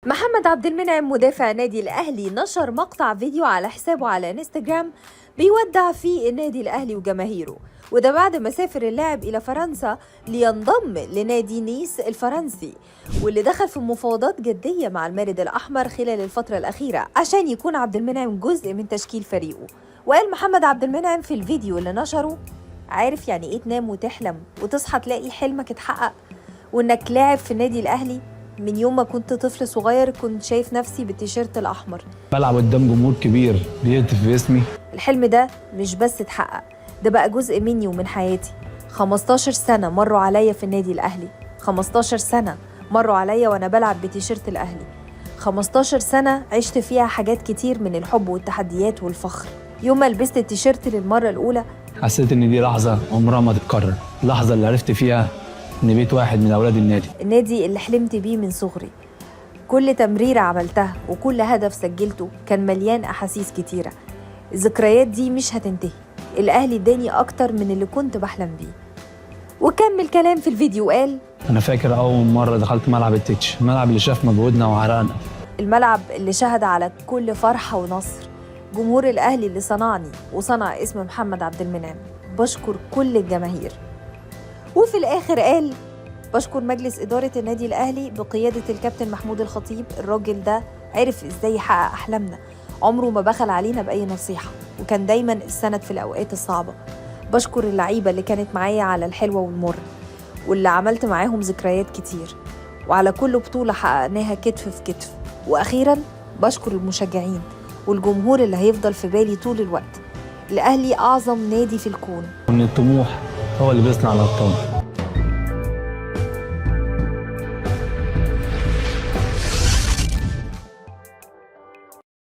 محمد عبد المنعم مدافع نادي الأهلي نشر مقطع فيديو على حسابه على انستجرام بيودع فيه النادي الأهلي وجماهيره، وده بعد ما سافر اللاعب إلى فرنسا لينضم لنادي نيس الفرنسي، واللي دخل في مفاوضات جدية مع المارد الأحمر خلال الفترة الأخيرة عشان يكون عبد المنعم جزء من تشكيل فريقه. وقال محمد عبد المنعم في الفيديو اللي نشره: عارف يعني إيه تنام وتحلم وتصحى تلاقي حلمك اتحقق وإنك لاعب في النادي الأهلي؟ من يوم ما كنت طفل صغير كنت شايف نفسي بالتيشيرت الأحمر، بلعب قدام جمهور كبير بيهتف باسمي. الحلم ده مش بس اتحقق، ده بقى جزء مني ومن حياتي. 15 سنة مروا عليا في النادي الأهلي، 15 سنة مروا عليا وأنا بلعب بتيشيرت الأهلي، 15 سنة عشت فيها حاجات كتير من الحب والتحديات والفخر. يوم ما لبست التيشيرت للمرة الأولى حسيت إن دي لحظة عمرها ما تتكرر، اللحظة اللي عرفت فيها إن بقيت واحد من أولاد النادي اللي حلمت بيه من صغري. كل تمريرة عملتها وكل هدف سجلته كان مليان أحاسيس كتيرة. الذكريات دي مش هتنتهي، الأهلي اداني أكتر من اللي كنت بحلم بيه. وكمل كلام في الفيديو وقال: أنا فاكر أول مرة دخلت ملعب التتش، الملعب اللي شاف مجهودنا وعرقنا، الملعب اللي شهد على كل فرحة ونصر، جمهور الأهلي اللي صنعني وصنع اسم محمد عبد المنعم. بشكر كل الجماهير. وفي الآخر قال: بشكر مجلس إدارة النادي الأهلي بقيادة الكابتن محمود الخطيب، الراجل ده عرف إزاي يحقق أحلامنا، عمره ما بخل علينا بأي نصيحة وكان دايما السند في الأوقات الصعبة. بشكر اللعيبة اللي كانت معايا على الحلوة والمر واللي عملت معاهم ذكريات كتير، وعلى كل بطولة حققناها كتف في كتف. وأخيرا بشكر المشجعين والجمهور اللي هيفضل في بالي طول الوقت. الأهلي أعظم نادي في الكون، وإن الطموح هو اللي بيصنع الأبطال.